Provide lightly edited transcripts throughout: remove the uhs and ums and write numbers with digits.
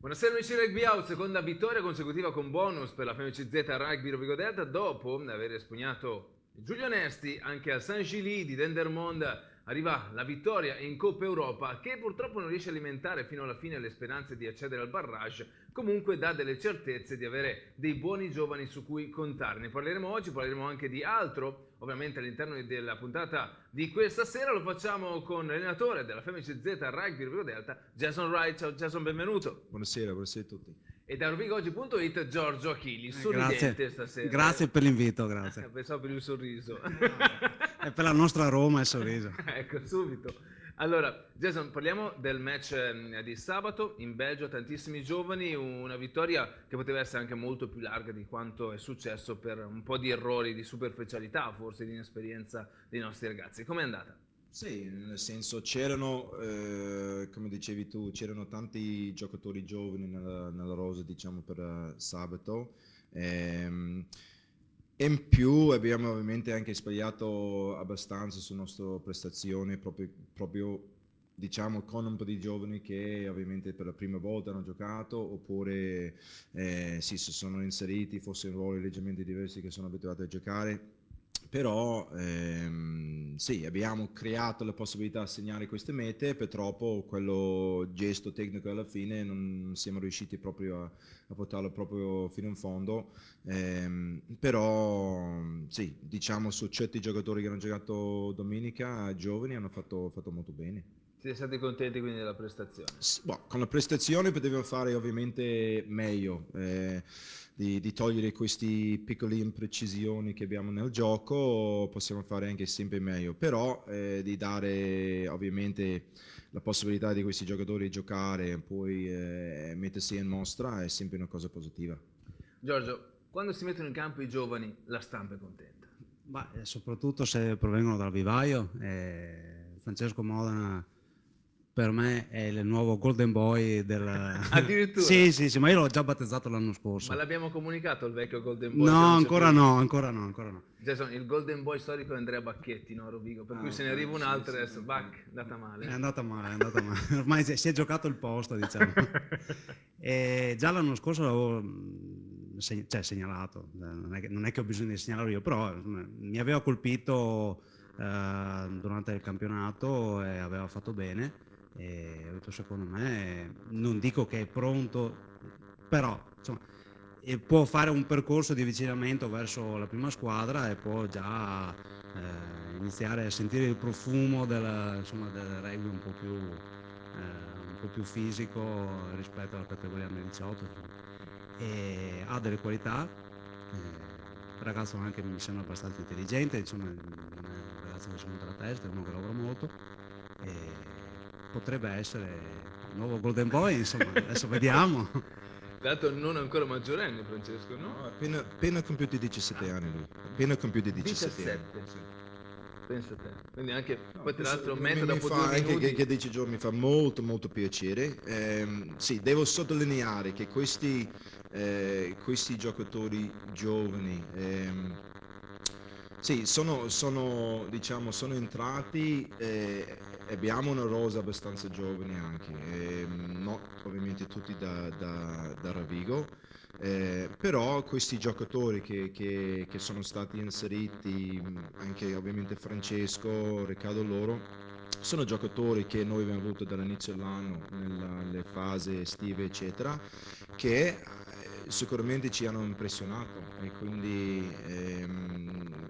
Buonasera amici di Rugby Out, seconda vittoria consecutiva con bonus per la FMCZ Rugby Rovigo Delta dopo aver espugnato Giulio Nesti anche al Saint-Gilles di Dendermonde. Arriva la vittoria in Coppa Europa che purtroppo non riesce a alimentare fino alla fine le speranze di accedere al barrage, comunque dà delle certezze di avere dei buoni giovani su cui contare. Ne parleremo oggi, parleremo anche di altro, ovviamente all'interno della puntata di questa sera. Lo facciamo con l'allenatore della FMCZ Rugby Rovigo Delta, Jason Wright. Ciao Jason, benvenuto. Buonasera, buonasera a tutti. E da RubigoOggi.it Giorgio Achilli, sorridente stasera. Grazie per l'invito, grazie. Pensavo per il sorriso. È per la nostra Roma il sorriso. Ecco, subito. Allora, Jason, parliamo del match di sabato in Belgio, tantissimi giovani, una vittoria che poteva essere anche molto più larga di quanto è successo per un po' di errori, di superficialità, forse di inesperienza dei nostri ragazzi. Com'è andata? Sì, nel senso c'erano, come dicevi tu, c'erano tanti giocatori giovani nella rosa, diciamo, per sabato. In più abbiamo ovviamente anche sbagliato abbastanza sulla nostra prestazione, proprio diciamo con un po' di giovani che ovviamente per la prima volta hanno giocato, oppure sì, si sono inseriti forse in ruoli leggermente diversi che sono abituati a giocare. Però sì, abbiamo creato la possibilità di segnare queste mete, purtroppo quello gesto tecnico alla fine non siamo riusciti proprio a portarlo proprio fino in fondo, però sì, diciamo su certi giocatori che hanno giocato domenica, giovani, hanno fatto molto bene. Siete stati contenti quindi della prestazione? Con la prestazione potevamo fare ovviamente meglio, di togliere queste piccole imprecisioni che abbiamo nel gioco, possiamo fare anche sempre meglio, però di dare ovviamente la possibilità di questi giocatori di giocare e poi mettersi in mostra è sempre una cosa positiva. Giorgio, quando si mettono in campo i giovani la stampa è contenta? Soprattutto se provengono dal vivaio. Francesco Modena per me è il nuovo Golden Boy del... Addirittura? Sì, ma io l'ho già battezzato l'anno scorso. Ma l'abbiamo comunicato il vecchio Golden Boy? No, ancora no. Jason, il Golden Boy storico è Andrea Bacchetti, no, Rovigo? Per cui se ne arriva un altro adesso, Bach, è andata male. È andata male. Ormai si è giocato il posto, diciamo. E già l'anno scorso l'avevo segnalato, non è che ho bisogno di segnalarlo io, però mi aveva colpito durante il campionato e aveva fatto bene. E ho detto, secondo me, non dico che è pronto, però insomma, può fare un percorso di avvicinamento verso la prima squadra e può già iniziare a sentire il profumo del rugby un po' più fisico rispetto alla categoria under 18. E ha delle qualità, il ragazzo anche mi sembra abbastanza intelligente, insomma, non è un ragazzo che si monta la testa, è uno che lavora molto. Potrebbe essere il nuovo Golden Boy, insomma, adesso vediamo. Tra l'altro non ancora maggiorenne Francesco, no? No, appena compiuti 17 anni lui, appena compiuti 17 anni. Sì. Pensa te, quindi anche poi tra l'altro mi meta dopo 2 anche minuti. che dici Gio, mi fa molto piacere. Sì, devo sottolineare che questi giocatori giovani sì, sono entrati, abbiamo una rosa abbastanza giovane anche, no, ovviamente tutti da Rovigo, però questi giocatori che sono stati inseriti, anche ovviamente Francesco, Riccardo loro, sono giocatori che noi abbiamo avuto dall'inizio dell'anno, nelle fasi estive eccetera, che sicuramente ci hanno impressionato e quindi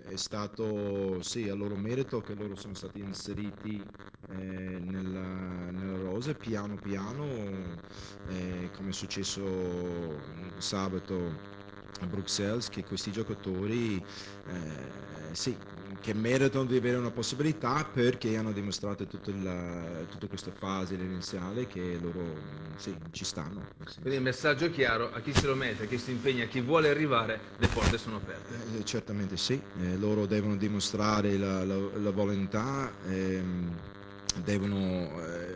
è stato sì a loro merito che loro sono stati inseriti nella rosa piano come è successo sabato a Bruxelles, che questi giocatori sì, che meritano di avere una possibilità perché hanno dimostrato tutta questa fase iniziale che loro sì, ci stanno. Quindi il messaggio è chiaro, a chi se lo mette, a chi si impegna, a chi vuole arrivare, le porte sono aperte. Certamente sì, loro devono dimostrare la volontà, devono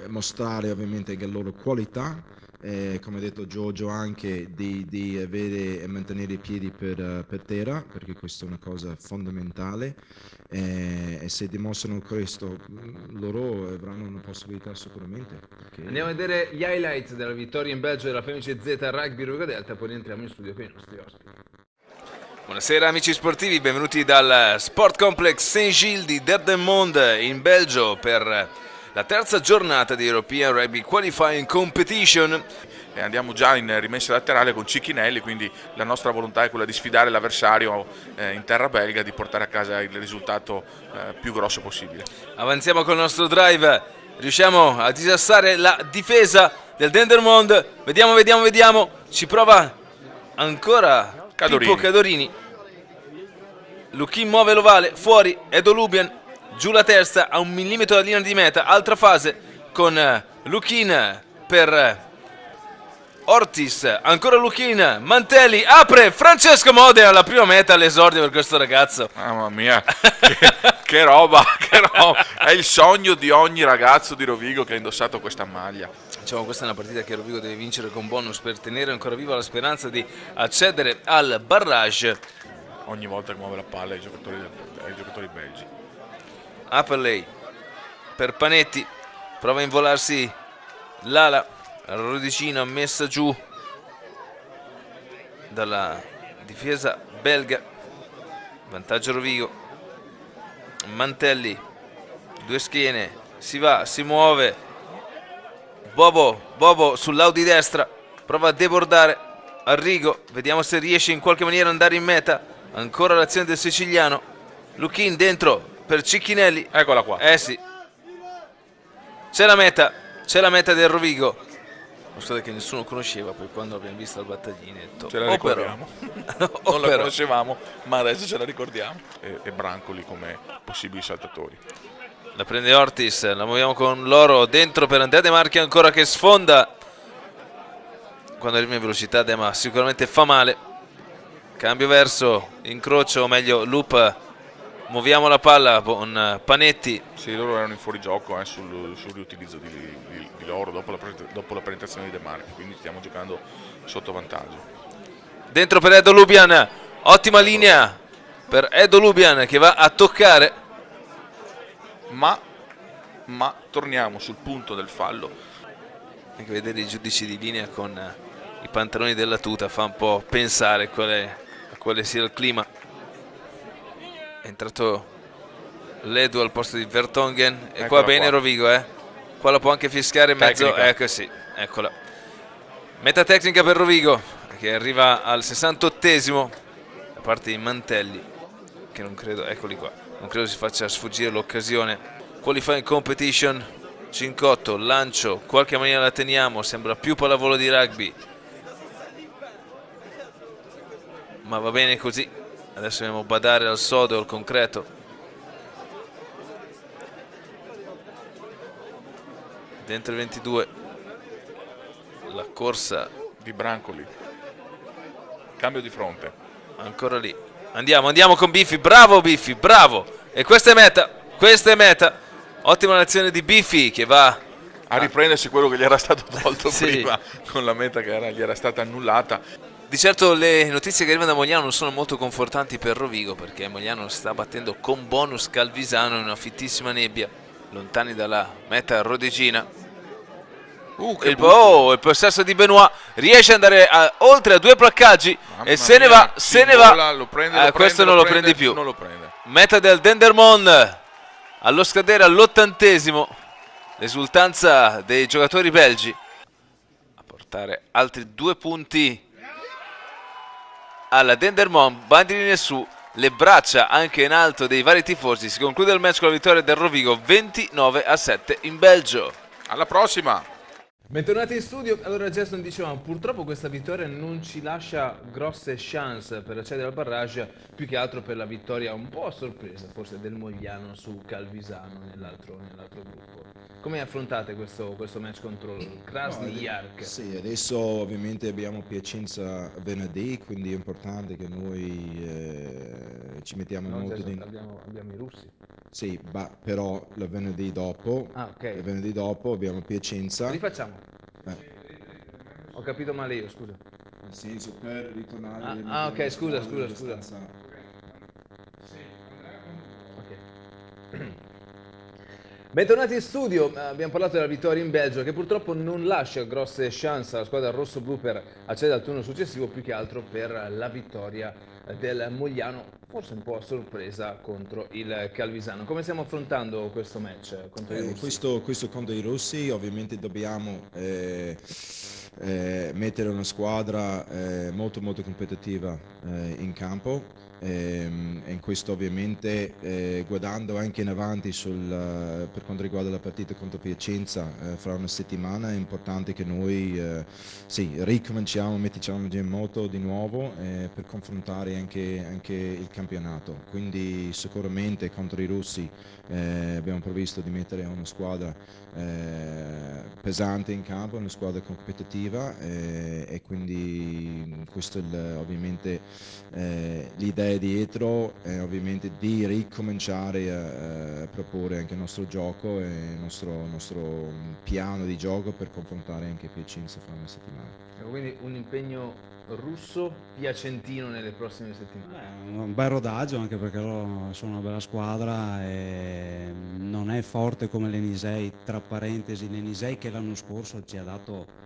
mostrare ovviamente la loro qualità come ha detto Giorgio anche, di avere e mantenere i piedi per terra, perché questa è una cosa fondamentale, e se dimostrano questo loro avranno una possibilità sicuramente. Perché... Andiamo a vedere gli highlights della vittoria in Belgio della Fenice Z Rugby Rovigo Delta, poi rientriamo in studio con i nostri ospiti. Buonasera amici sportivi, benvenuti dal Sport Complex Saint-Gilles di Dendermonde in Belgio per la terza giornata di European Rugby Qualifying Competition. E andiamo già in rimessa laterale con Cicchinelli, quindi la nostra volontà è quella di sfidare l'avversario in terra belga, di portare a casa il risultato più grosso possibile. Avanziamo con il nostro drive, riusciamo a disassare la difesa del Dendermonde, vediamo, ci prova ancora Cadorini. Pippo Cadorini. Luchin muove l'ovale, fuori, Edo Lubian, giù la testa a 1 millimetro dalla linea di meta, altra fase con Luchin per Ortiz, ancora Luchin, Mantelli, apre, Francesco Modena alla prima meta all'esordio per questo ragazzo. Mamma mia, che roba, è il sogno di ogni ragazzo di Rovigo che ha indossato questa maglia. Diciamo, questa è una partita che Rovigo deve vincere con bonus per tenere ancora viva la speranza di accedere al barrage. Ogni volta che muove la palla ai giocatori belgi. Appley per Panetti, prova a involarsi l'ala, Rodicino messa giù dalla difesa belga, vantaggio Rovigo. Mantelli, 2 schiene, si va, si muove, Bobo sull'Audi destra, prova a debordare, Arrigo, vediamo se riesce in qualche maniera ad andare in meta, ancora l'azione del siciliano, Luchin dentro per Cicchinelli, Eccola qua. sì, c'è la meta del Rovigo. Scusate che nessuno conosceva, poi quando l'abbiamo vista al battaglino Ce la ricordiamo. Non la conoscevamo, ma adesso ce la ricordiamo. E Brancoli come possibili saltatori. La prende Ortiz, la muoviamo con Loro dentro per Andrea De Marchi ancora che sfonda. Quando arriva in velocità Dema sicuramente fa male. Cambio verso, incrocio, o meglio loop. Muoviamo la palla con Panetti. Sì, loro erano in fuorigioco sul riutilizzo di Loro dopo la penetrazione di De Marchi, quindi stiamo giocando sotto vantaggio. Dentro per Edo Lubian, ottima linea per Edo Lubian che va a toccare. Ma torniamo sul punto del fallo. Anche vedere i giudici di linea con i pantaloni della tuta fa un po' pensare a quale sia il clima. È entrato Ledu al posto di Vertonghen e qua bene Rovigo, qua la può anche fischiare in mezzo, Tecnica. ecco sì, eccola. Meta tecnica per Rovigo che arriva al 68esimo da parte di Mantelli, che non credo, eccoli qua, non credo si faccia sfuggire l'occasione. Qualifying competition 5-8, lancio, qualche maniera la teniamo, sembra più pallavolo di rugby, ma va bene così. Adesso dobbiamo badare al sodo, al concreto. Dentro il 22. La corsa Di Brancoli. Cambio di fronte. ancora lì. Andiamo con Biffi. Bravo Biffi, bravo. E questa è meta. Ottima l'azione di Biffi che va A riprendersi quello che gli era stato tolto Sì. prima, con la meta che gli era stata annullata. Di certo le notizie che arrivano da Mogliano non sono molto confortanti per Rovigo, perché Mogliano sta battendo con bonus Calvisano in una fittissima nebbia, lontani dalla meta rodegina. Il possesso di Benoit riesce ad andare oltre a 2 placcaggi e se ne va. Lo prende, Questo non lo prende più. Non lo prende. Meta del Dendermonde allo scadere all'80esimo. L'esultanza dei giocatori belgi a portare altri 2 punti alla Dendermonde, bandierine su, le braccia anche in alto dei vari tifosi. Si conclude il match con la vittoria del Rovigo 29-7 in Belgio. Alla prossima! Bentornati in studio. Allora Jason, dicevamo, purtroppo questa vittoria non ci lascia grosse chance per accedere al barrage, più che altro per la vittoria un po' a sorpresa forse del Mogliano su Calvisano nell'altro gruppo. Come affrontate questo match contro il Krasny Yark? Sì, adesso ovviamente abbiamo Piacenza venerdì, quindi è importante che noi ci mettiamo molto dentro. Abbiamo i russi. Sì, però il venerdì dopo, Ah, ok. il venerdì dopo abbiamo Piacenza. Rifacciamo. Ho capito male io, scusa. Nel senso, per ritornare Ok, scusa. abbastanza. Ok. Bentornati in studio, abbiamo parlato della vittoria in Belgio che purtroppo non lascia grosse chance alla squadra rossoblu per accedere al turno successivo, più che altro per la vittoria del Mogliano, forse un po' a sorpresa contro il Calvisano. Come stiamo affrontando questo match contro i russi? Questo contro i russi, ovviamente dobbiamo mettere una squadra molto molto competitiva in campo. E in questo ovviamente guardando anche in avanti per quanto riguarda la partita contro Piacenza fra una settimana è importante che noi ricominciamo, mettiamo in moto di nuovo per confrontare anche il campionato. Quindi sicuramente contro i russi abbiamo previsto di mettere una squadra pesante in campo, una squadra competitiva e quindi questo è ovviamente l'idea dietro è ovviamente di ricominciare a proporre anche il nostro gioco e il nostro piano di gioco per confrontare anche Piacenza fra una settimana. Quindi un impegno russo-piacentino nelle prossime settimane. Un bel rodaggio, anche perché loro sono una bella squadra e non è forte come l'Enisei, tra parentesi l'Enisei che l'anno scorso ci ha dato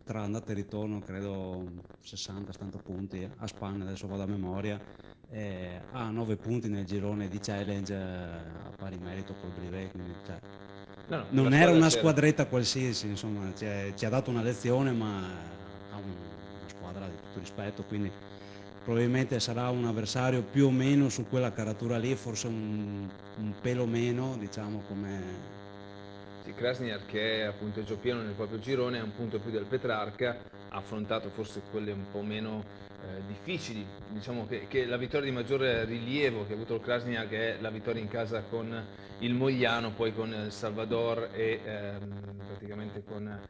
tra andata e ritorno credo 60-70 punti a spanne, adesso vado a memoria, ha 9 punti nel girone di challenge a pari merito col Brive, quindi non era una squadretta qualsiasi, insomma ci ha dato una lezione, ma ha una squadra di tutto rispetto, quindi probabilmente sarà un avversario più o meno su quella caratura lì, forse un pelo meno, diciamo, come... Krasniar, che è a punteggio pieno nel proprio girone, è un punto più del Petrarca, ha affrontato forse quelle un po' meno difficili, diciamo che la vittoria di maggiore rilievo che ha avuto il Krasniar, che è la vittoria in casa con il Mogliano, poi con il Salvador e praticamente con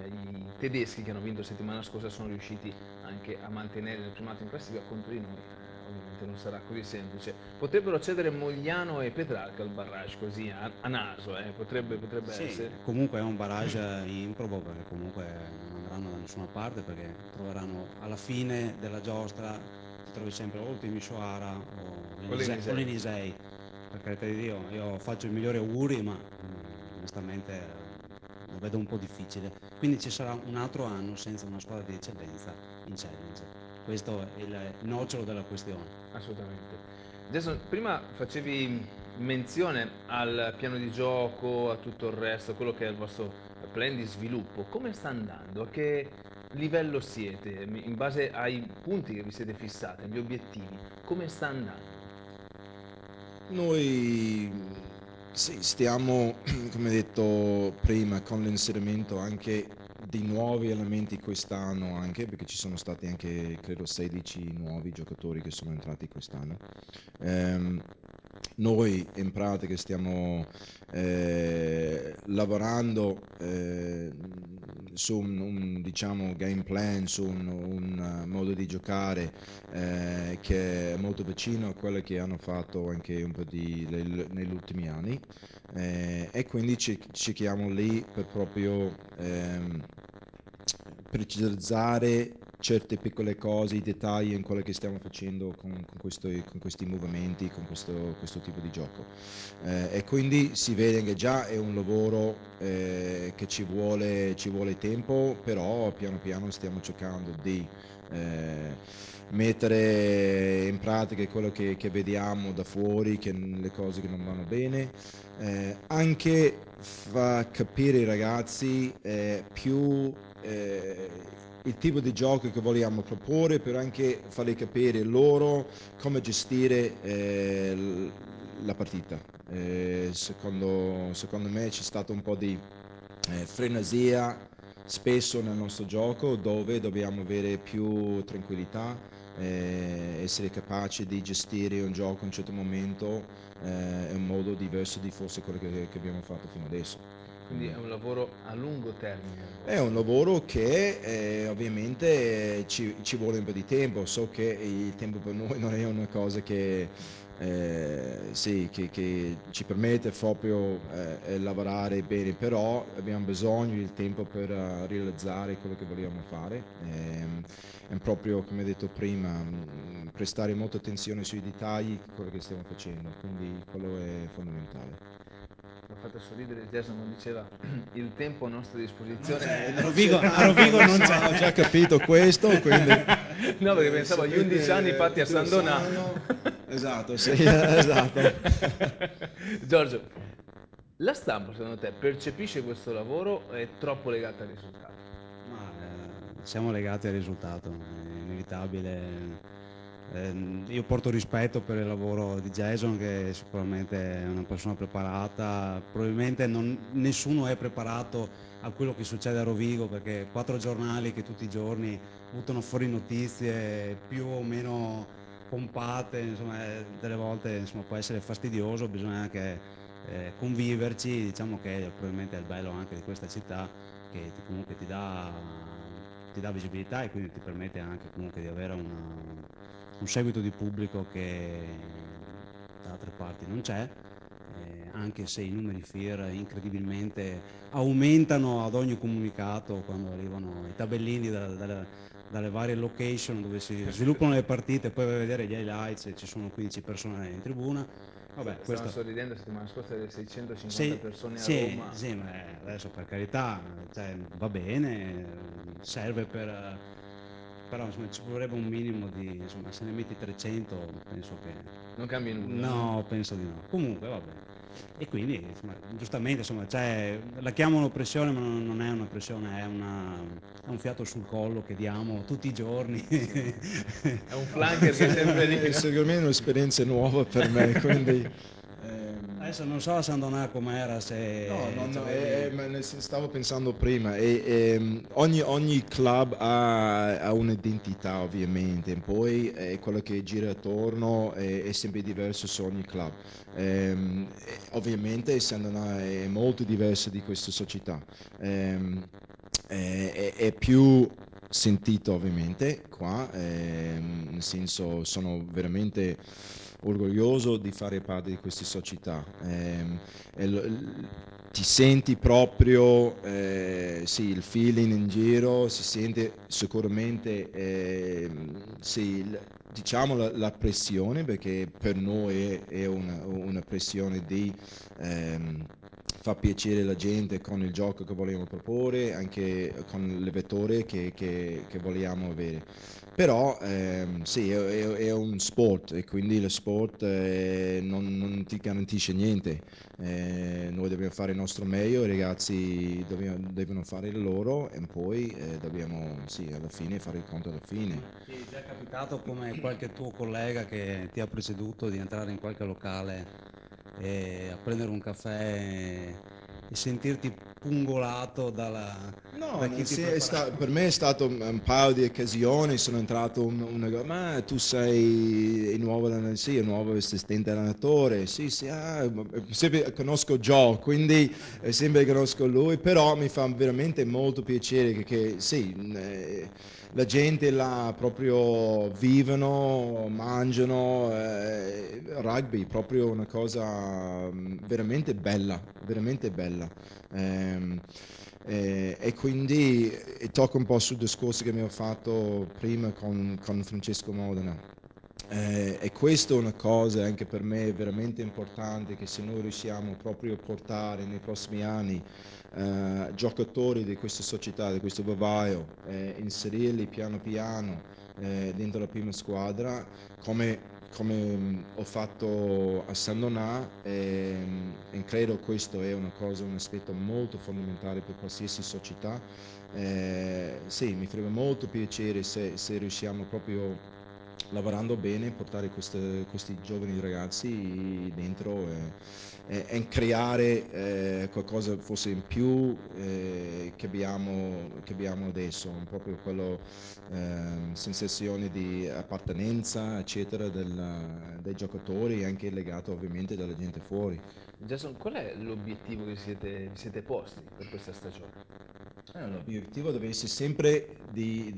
i tedeschi che hanno vinto settimana scorsa, sono riusciti anche a mantenere il primato in classifica contro di noi. Ovviamente non sarà così semplice. Potrebbero accedere Mogliano e Petrarca al barrage così a naso, potrebbe Sì, essere. comunque è un barrage improbo perché comunque non andranno da nessuna parte, perché troveranno alla fine della giostra, ti trovi sempre o il Timisoara o l'Enisei. Per carità di Dio, io faccio i migliori auguri, ma onestamente lo vedo un po' difficile. Quindi ci sarà un altro anno senza una squadra di eccellenza in challenge. Questo è il nocciolo della questione. Assolutamente. Jason, prima facevi menzione al piano di gioco, a tutto il resto, quello che è il vostro plan di sviluppo. Come sta andando? A che livello siete? In base ai punti che vi siete fissati, agli obiettivi, come sta andando? Noi stiamo, come detto prima, con l'inserimento anche di nuovi elementi quest'anno, anche perché ci sono stati anche credo 16 nuovi giocatori che sono entrati quest'anno. Noi in pratica stiamo lavorando su un diciamo game plan, su un modo di giocare che è molto vicino a quello che hanno fatto anche un po' negli ultimi anni e quindi cerchiamo lì per proprio precisizzare certe piccole cose, i dettagli in quello che stiamo facendo con questi movimenti, con questo tipo di gioco. E quindi si vede che già è un lavoro che ci vuole tempo, però piano piano stiamo cercando di mettere in pratica quello che vediamo da fuori, le cose che non vanno bene, anche fa capire ai ragazzi più il tipo di gioco che vogliamo proporre, però anche farli capire loro come gestire la partita. Secondo me c'è stato un po' di frenesia spesso nel nostro gioco, dove dobbiamo avere più tranquillità, essere capaci di gestire un gioco in un certo momento in un modo diverso di forse quello che abbiamo fatto fino adesso. Quindi è un lavoro a lungo termine. È un lavoro che ovviamente ci vuole un po' di tempo, so che il tempo per noi non è una cosa che, sì, che ci permette proprio lavorare bene, però abbiamo bisogno del tempo per realizzare quello che vogliamo fare. È proprio, come detto prima, prestare molta attenzione sui dettagli di quello che stiamo facendo, quindi quello è fondamentale. Mi ha fatto sorridere Jason quando diceva il tempo a nostra disposizione. A Rovigo non c'è. Ho già capito questo, quindi... No, perché pensavo agli 11 anni fatti a San Donato. Esatto, sì, esatto. Giorgio, la stampa secondo te percepisce questo lavoro o è troppo legata al risultato? Siamo legati al risultato, è inevitabile. Io porto rispetto per il lavoro di Jason, che sicuramente è una persona preparata, probabilmente nessuno è preparato a quello che succede a Rovigo, perché 4 giornali che tutti i giorni buttano fuori notizie più o meno pompate, insomma, delle volte insomma, può essere fastidioso, bisogna anche conviverci, diciamo che probabilmente è il bello anche di questa città, che comunque ti dà visibilità e quindi ti permette anche comunque di avere un seguito di pubblico che da altre parti non c'è, anche se i numeri FIR incredibilmente aumentano ad ogni comunicato quando arrivano i tabellini dalle varie location dove si sviluppano le partite, poi vai a vedere gli highlights e ci sono 15 persone in tribuna. Vabbè, Stavamo sorridendo la settimana scorsa delle 650 sì, persone a sì, Roma. sì, ma adesso per carità, cioè, va bene, serve però insomma, ci vorrebbe un minimo di, insomma, se ne metti 300 penso che... Non cambia nulla. No, penso di no. Comunque va bene. E quindi, insomma, giustamente, insomma, cioè, la chiamano pressione, ma non è una pressione, è un fiato sul collo che diamo tutti i giorni. È un flanker che è sempre lì. È sicuramente un'esperienza nuova per me, quindi... Adesso non so a San Donà com'era, se... No, ma stavo pensando prima, ogni club ha un'identità ovviamente, poi quello che gira attorno è sempre diverso su ogni club. Ovviamente San Donà è molto diverso di questa società, è più sentito ovviamente qua, nel senso sono veramente orgoglioso di fare parte di questa società. Ti senti proprio, sì, il feeling in giro, si sente sicuramente, sì, diciamo la pressione, perché per noi è una pressione di far piacere la gente con il gioco che vogliamo proporre, anche con le vetture che vogliamo avere. Però sì, è un sport e quindi lo sport non ti garantisce niente. Noi dobbiamo fare il nostro meglio, i ragazzi devono fare il loro e poi dobbiamo, sì, alla fine fare il conto alla fine. Ti è già capitato come qualche tuo collega che ti ha preceduto di entrare in qualche locale e a prendere un caffè e sentirti pungolato No, da chi ti per me è stato un paio di occasioni, sono entrato ma tu sei il nuovo assistente allenatore, sì, sempre conosco Joe, quindi sempre conosco lui, però mi fa veramente molto piacere che sì, la gente là proprio vivono, mangiano, rugby, proprio una cosa veramente bella, veramente bella. E quindi tocco un po' sul discorso che abbiamo fatto prima con Francesco Modena. E questa è una cosa anche per me veramente importante, che se noi riusciamo proprio a portare nei prossimi anni giocatori di questa società, di questo vivaio, inserirli piano piano dentro la prima squadra, come ho fatto a San Donà, e credo questo è una cosa, un aspetto molto fondamentale per qualsiasi società. Sì, mi farebbe molto piacere se riusciamo proprio lavorando bene, portare questi giovani ragazzi dentro e creare qualcosa forse in più che abbiamo adesso, proprio quello, sensazione di appartenenza, eccetera, dei giocatori, anche legato ovviamente dalla gente fuori. Jason, qual è l'obiettivo che vi siete posti per questa stagione? L'obiettivo deve essere sempre di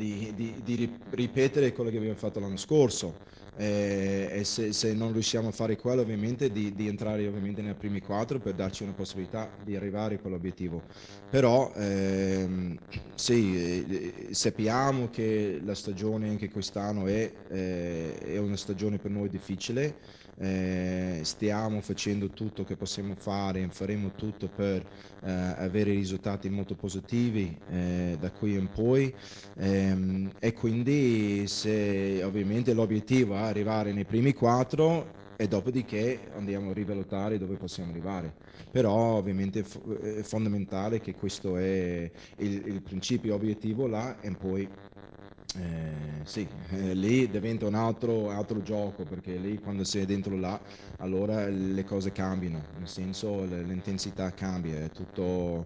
ripetere quello che abbiamo fatto l'anno scorso, e se non riusciamo a fare quello ovviamente di entrare ovviamente nei primi quattro per darci una possibilità di arrivare a quell'obiettivo. Però sì, sappiamo che la stagione anche quest'anno è una stagione per noi difficile. Stiamo facendo tutto che possiamo fare e faremo tutto per avere risultati molto positivi da qui in poi, e quindi se ovviamente l'obiettivo è arrivare nei primi quattro e dopodiché andiamo a rivalutare dove possiamo arrivare. Però ovviamente è fondamentale che questo è il principio obiettivo là, e poi sì, lì diventa un altro gioco, perché lì quando sei dentro là allora le cose cambiano, nel senso l'intensità cambia, è tutto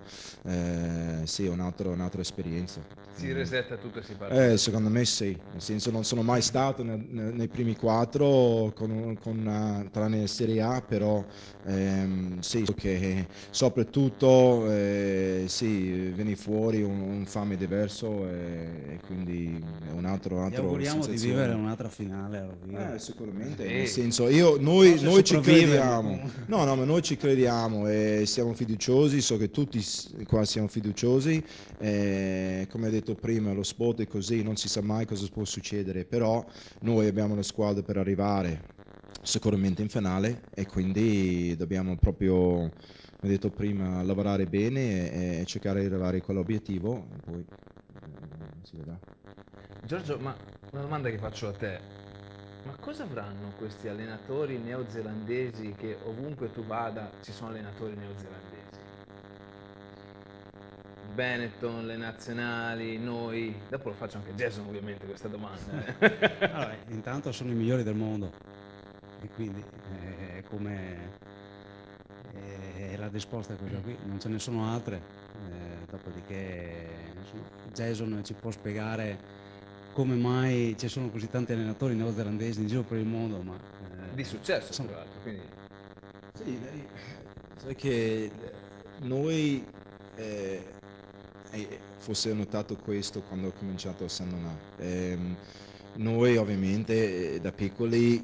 sì, un'altra esperienza. Si resetta tutto e si parte. Secondo me sì, nel senso non sono mai stato nei primi quattro tranne Serie A, però sì, so che soprattutto sì, viene fuori un fame diverso, e quindi è un altro Ti auguriamo di vivere sensazione. un'altra finale a Rovino. Sicuramente, Sì. nel senso Non se noi ci sopravvive, crediamo, ma- no, ma noi ci crediamo e siamo fiduciosi, so che tutti qua siamo fiduciosi, come ho detto prima lo sport è così, non si sa mai cosa può succedere, però noi abbiamo la squadra per arrivare sicuramente in finale, e quindi dobbiamo proprio, come ho detto prima, lavorare bene e cercare di arrivare a quell'obiettivo, e poi si vedrà. Giorgio, ma una domanda che faccio a te. Ma cosa avranno questi allenatori neozelandesi che ovunque tu vada ci sono allenatori neozelandesi? Benetton, le nazionali, noi. Dopo lo faccio anche a Jason ovviamente questa domanda. Allora, intanto sono i migliori del mondo e quindi come la risposta è questa qui, non ce ne sono altre. Dopodiché insomma, Jason ci può spiegare come mai ci sono così tanti allenatori neozelandesi in giro per il mondo, ma Di successo, insomma, tra l'altro. Quindi Sì, sai che noi, forse ho notato questo quando ho cominciato a San Donà. Noi ovviamente da piccoli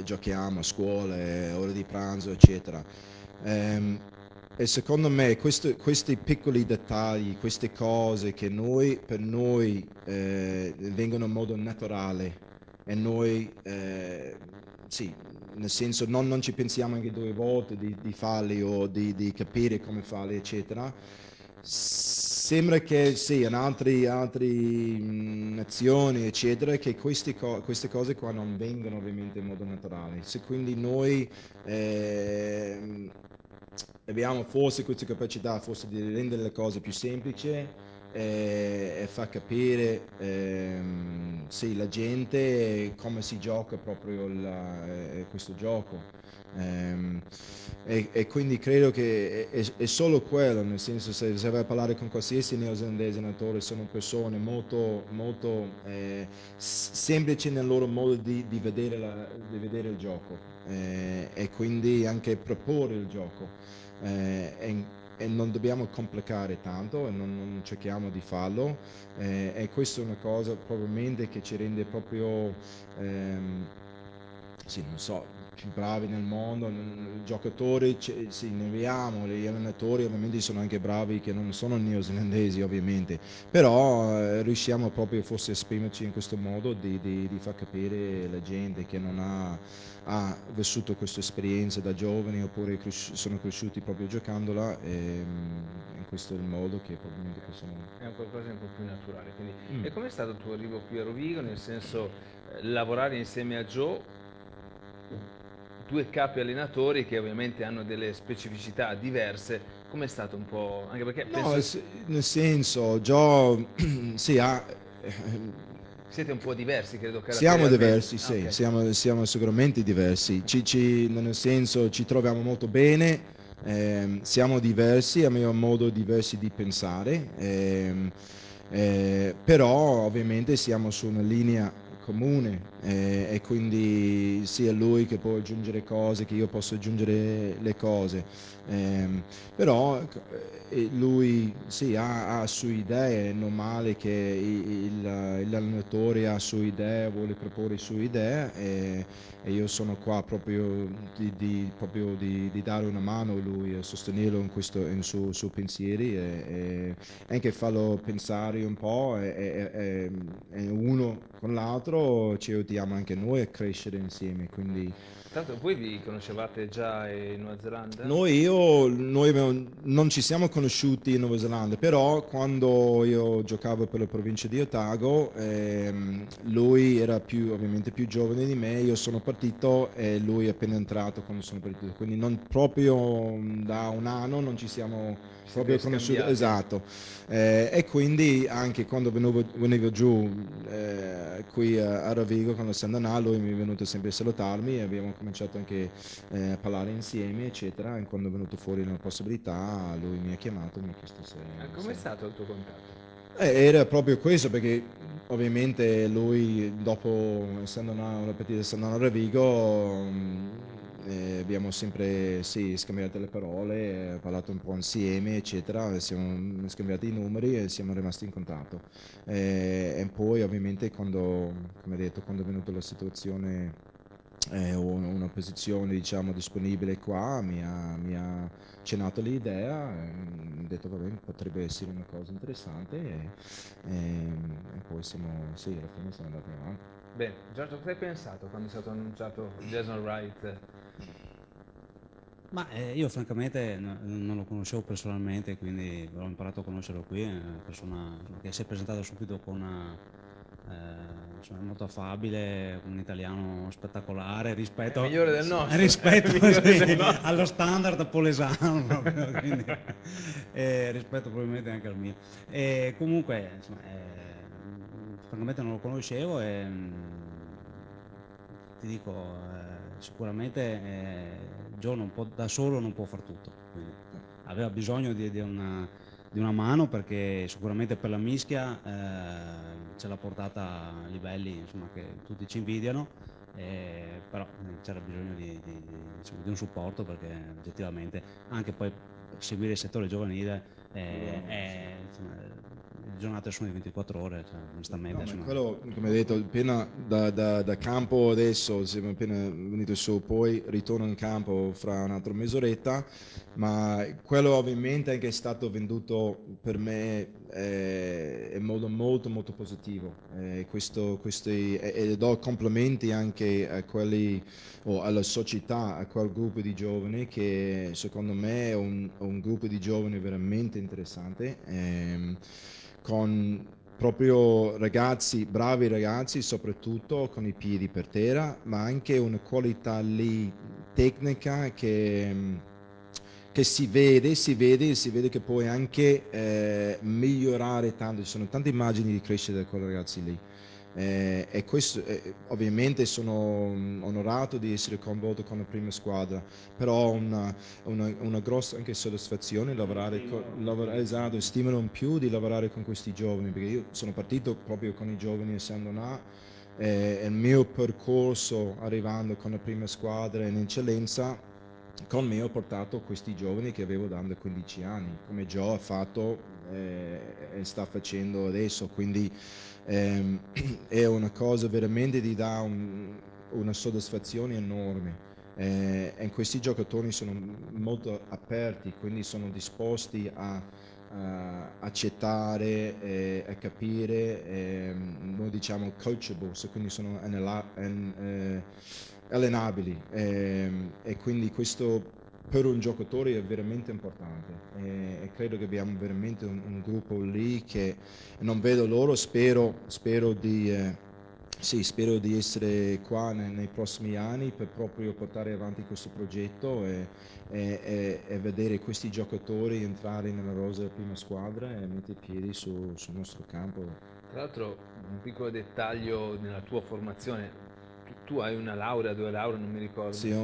giochiamo a scuola, ore di pranzo, eccetera. E secondo me questi piccoli dettagli, queste cose che per noi vengono in modo naturale, e noi sì, nel senso non ci pensiamo anche due volte di farli o di capire come farli, eccetera. Sembra che sì, in altre nazioni, eccetera, che queste cose qua non vengono ovviamente in modo naturale. Se quindi noi abbiamo forse questa capacità forse di rendere le cose più semplici, e far capire sì, la gente come si gioca proprio questo gioco. E quindi credo che è solo quello, nel senso se vai a parlare con qualsiasi neozelandese allenatore, sono persone molto semplici nel loro modo di vedere il gioco, e quindi anche proporre il gioco, e non dobbiamo complicare tanto, e non cerchiamo di farlo, e questa è una cosa probabilmente che ci rende proprio sì, non so, più bravi nel mondo, i giocatori sì, ne abbiamo, gli allenatori ovviamente sono anche bravi che non sono neozelandesi ovviamente, però riusciamo proprio forse a esprimerci in questo modo di far capire la gente che non ha vissuto questa esperienza da giovani, oppure sono cresciuti proprio giocandola, e questo è il modo che probabilmente possiamo. è un qualcosa di un po' più naturale. Quindi. E com'è stato il tuo arrivo qui a Rovigo? Nel senso, lavorare insieme a Joe, due capi allenatori che ovviamente hanno delle specificità diverse, com'è stato un po'? Anche perché No, penso. nel senso, Joe sì, Siete un po' diversi, credo. Siamo caratterialmente. diversi, Ah, sì, ok. siamo sicuramente diversi. Nel senso ci troviamo molto bene, siamo diversi, abbiamo modo diversi di pensare, però ovviamente siamo su una linea comune e quindi sia lui che può aggiungere cose, che io posso aggiungere le cose. Ehm, Però lui sì, ha sue idee, è normale che l'allenatore ha sue idee, vuole proporre sue idee e io sono qua proprio di dare una mano a lui, a sostenerlo in suoi pensieri e anche farlo pensare un po' e uno con l'altro ci aiutiamo anche noi a crescere insieme. Quindi Tanto voi vi conoscevate già in Nuova Zelanda? non ci siamo conosciuti in Nuova Zelanda, però quando io giocavo per la provincia di Otago, lui era ovviamente più giovane di me, io sono partito e lui è appena entrato quando sono partito, quindi non proprio da un anno non ci siamo Siete proprio conosciuti, scambiati? esatto. E quindi anche quando venivo giù qui a Rovigo con la Sandanà, lui mi è venuto sempre a salutarmi e abbiamo cominciato anche a parlare insieme, eccetera. E quando è venuto fuori una possibilità, lui mi ha chiamato e mi ha chiesto Com'è stato il tuo contatto? era proprio questo, perché ovviamente lui, dopo essendo una partita essendo a Rovigo, abbiamo sempre sì, scambiato le parole, parlato un po' insieme, eccetera, siamo scambiati i numeri e siamo rimasti in contatto. E poi ovviamente come detto, quando è venuta la situazione o una posizione diciamo disponibile qua mi ha accennato l'idea e ho detto va bene, potrebbe essere una cosa interessante e poi sì, alla fine siamo andati avanti. Bene, Giorgio, cosa hai pensato quando è stato annunciato Jason Wright? Ma io francamente non lo conoscevo personalmente, quindi ho imparato a conoscerlo qui, è una persona che si è presentata subito con insomma, molto affabile, un italiano spettacolare È migliore del nostro, è rispetto migliore del sì, nostro. allo standard polesano proprio, quindi, rispetto probabilmente anche al mio. E comunque, insomma, francamente non lo conoscevo e ti dico, sicuramente Joe da solo non può far tutto, quindi aveva bisogno di una mano perché sicuramente per la mischia ce l'ha portata a livelli insomma, che tutti ci invidiano, però c'era bisogno insomma, di un supporto perché oggettivamente anche poi seguire il settore giovanile insomma, le giornate sono di 24 ore, cioè, onestamente. No, ma Insomma, quello, come detto, appena da campo adesso, siamo appena venuti su, poi ritorno in campo fra un'altra mezz'oretta, ma quello ovviamente anche è stato venduto per me in modo molto molto positivo. E do complimenti anche a quelli o alla società, a quel gruppo di giovani che secondo me è un gruppo di giovani veramente interessante. Con proprio ragazzi, bravi ragazzi, soprattutto con i piedi per terra, ma anche una qualità lì tecnica che si vede che puoi anche migliorare tanto. Ci sono tante immagini di crescita di quei ragazzi lì. E questo, ovviamente sono onorato di essere coinvolto con la prima squadra, però una grossa anche soddisfazione esatto, stimolo in più di lavorare con questi giovani, perché io sono partito proprio con i giovani essendo là, il mio percorso arrivando con la prima squadra in eccellenza con me ho portato questi giovani che avevo da 15 anni, come Joe ha fatto e sta facendo adesso, quindi ehm, è una cosa veramente di dà una soddisfazione enorme. E questi giocatori sono molto aperti, quindi sono disposti a accettare e a capire, noi diciamo coachable, quindi sono allenabili e quindi questo per un giocatore è veramente importante e credo che abbiamo veramente un gruppo lì che non vedo loro, spero sì, spero di essere qua nei prossimi anni per proprio portare avanti questo progetto e vedere questi giocatori entrare nella rosa della prima squadra e mettere i piedi sul nostro campo. Tra l'altro, un piccolo dettaglio nella tua formazione, tu hai una laurea, 2 lauree, non mi ricordo. Sì,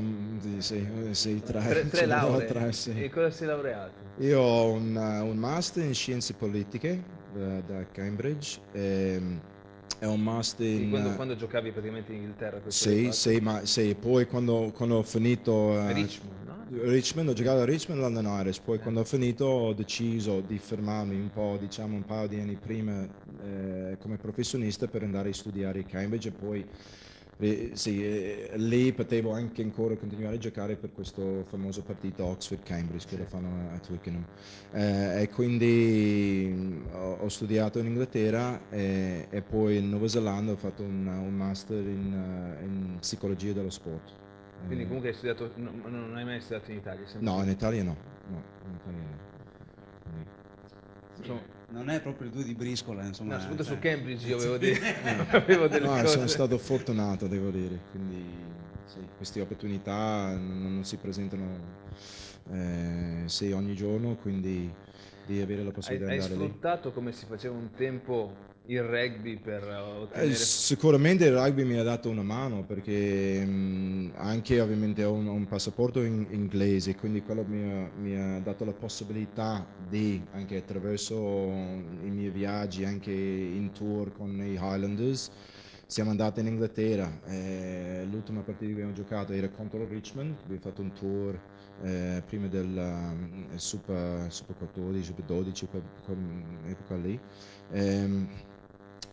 sì, Tre ce ne ho lauree. tre, sì. E cosa sei laureato? Io ho un master in scienze politiche da Cambridge, e un master Sì, in... quando giocavi praticamente in Inghilterra, questo l'hai Sì, fatto? sì, ma sì, poi quando ho finito A Richmond, no? Richmond, ho giocato a Richmond e London Irish, poi quando ho finito ho deciso di fermarmi un po', diciamo un paio di anni prima come professionista per andare a studiare a Cambridge e poi sì, lì potevo anche ancora continuare a giocare per questo famoso partito Oxford-Cambridge che lo fanno a Twickenham. E quindi ho studiato in Inghilterra e poi in Nuova Zelanda ho fatto un master in psicologia dello sport. Quindi comunque hai studiato, non hai mai studiato in Italia? No, in Italia no. No, in Italia no. Quindi- Insomma, non è proprio il 2 di briscola, insomma. No, soprattutto cioè. su Cambridge io avevo delle No, cose. sono stato fortunato, devo dire, quindi sì, queste opportunità non si presentano sì, ogni giorno, quindi di avere la possibilità Hai di andare lì. sfruttato come si faceva un tempo il rugby per ottenere... Sicuramente il rugby mi ha dato una mano perché anche ovviamente ho un passaporto inglese, quindi quello mi ha dato la possibilità di, anche attraverso i miei viaggi, anche in tour con i Highlanders, siamo andati in Inghilterra. L'ultima partita che abbiamo giocato era contro il Richmond, abbiamo fatto un tour prima del Super 14, Super 12, quell'epoca lì.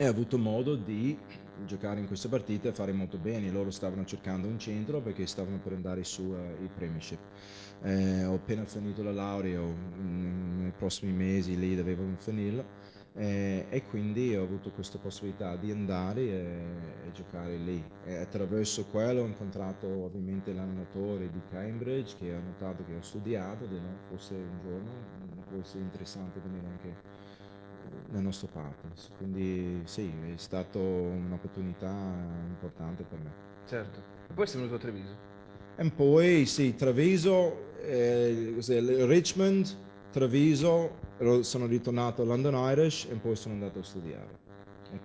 E ho avuto modo di giocare in queste partite e fare molto bene. Loro stavano cercando un centro perché stavano per andare su il Premiership. Ho appena finito la laurea, nei prossimi mesi lì dovevo finirla, e quindi ho avuto questa possibilità di andare e giocare lì. E attraverso quello ho incontrato ovviamente l'allenatore di Cambridge che ha notato che ho studiato, di no, forse un giorno può essere interessante venire anche nel nostro partners, quindi sì, è stata un'opportunità importante per me. Certo. E poi sei venuto a Treviso. E poi sì, Treviso, Richmond, Treviso, sono ritornato a London Irish e poi sono andato a studiare. E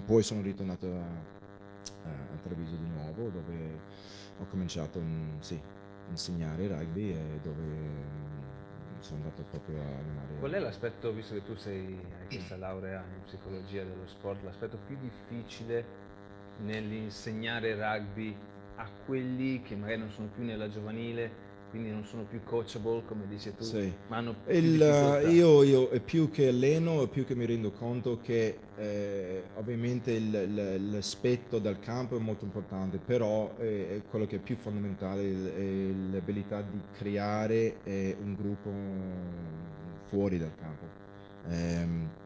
poi sono ritornato a Treviso di nuovo dove ho cominciato sì, a insegnare rugby e dove sono andato proprio a allenare. Qual è l'aspetto, visto che tu hai questa laurea in psicologia dello sport, l'aspetto più difficile nell'insegnare rugby a quelli che magari non sono più nella giovanile, quindi non sono più coachable, come dici tu, Sì. ma hanno più difficoltà? Io è più che alleno, è più che mi rendo conto che ovviamente l'aspetto del campo è molto importante, però è quello che è più fondamentale è l'abilità di creare un gruppo fuori dal campo.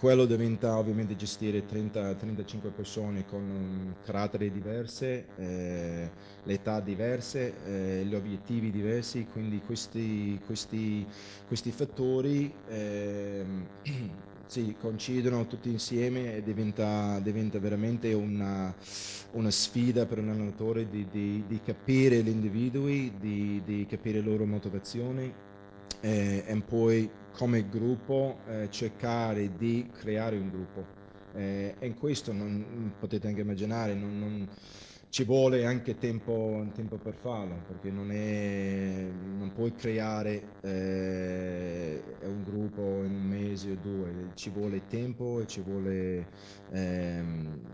Quello diventa ovviamente gestire 30-35 persone con caratteri diverse, le età diverse, gli obiettivi diversi, quindi questi fattori sì, coincidono tutti insieme e diventa veramente una sfida per un allenatore di capire gli individui, di capire le loro motivazioni e poi come gruppo cercare di creare un gruppo. E in questo potete anche immaginare, ci vuole anche tempo per farlo, perché non puoi creare un gruppo in un mese o due, ci vuole tempo e ci vuole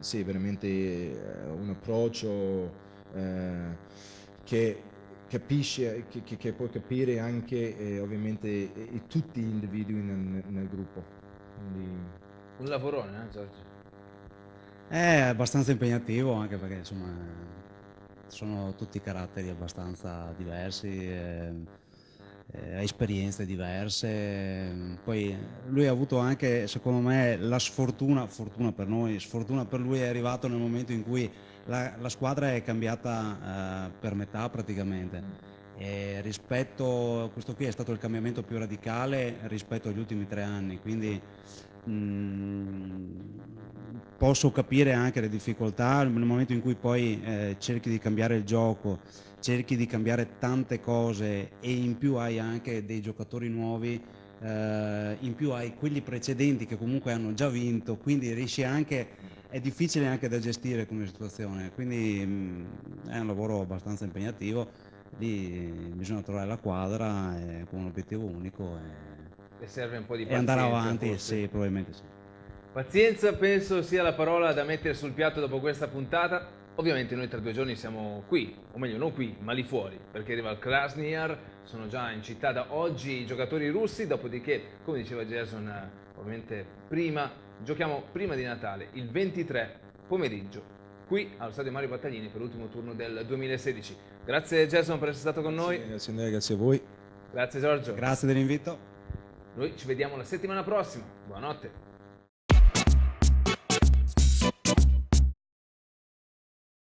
sì, veramente un approccio che capisce, che può capire anche ovviamente tutti gli individui nel gruppo. Quindi, Un lavorone, Giorgio? È abbastanza impegnativo anche perché insomma sono tutti caratteri abbastanza diversi, esperienze diverse. Poi lui ha avuto anche, secondo me, la sfortuna, fortuna per noi, sfortuna per lui è arrivato nel momento in cui la squadra è cambiata per metà praticamente. E rispetto, questo qui è stato il cambiamento più radicale rispetto agli ultimi 3 anni, quindi posso capire anche le difficoltà nel momento in cui poi cerchi di cambiare il gioco, cerchi di cambiare tante cose e in più hai anche dei giocatori nuovi, in più hai quelli precedenti che comunque hanno già vinto, quindi riesci anche, è difficile anche da gestire come situazione, quindi è un lavoro abbastanza impegnativo, lì bisogna trovare la quadra con un obiettivo unico E serve un po' di e pazienza. andare avanti, forse. sì, probabilmente sì. Pazienza penso sia la parola da mettere sul piatto dopo questa puntata. Ovviamente noi tra 2 giorni siamo qui, o meglio non qui, ma lì fuori, perché arriva il Krasnodar, sono già in città da oggi i giocatori russi, dopodiché, come diceva Jason, ovviamente giochiamo prima di Natale, il 23 pomeriggio, qui allo stadio Mario Battaglini per l'ultimo turno del 2016. Grazie Jason per essere stato con noi, Grazie a noi, grazie a voi. grazie Giorgio. Grazie dell'invito. Noi ci vediamo la settimana prossima, buonanotte.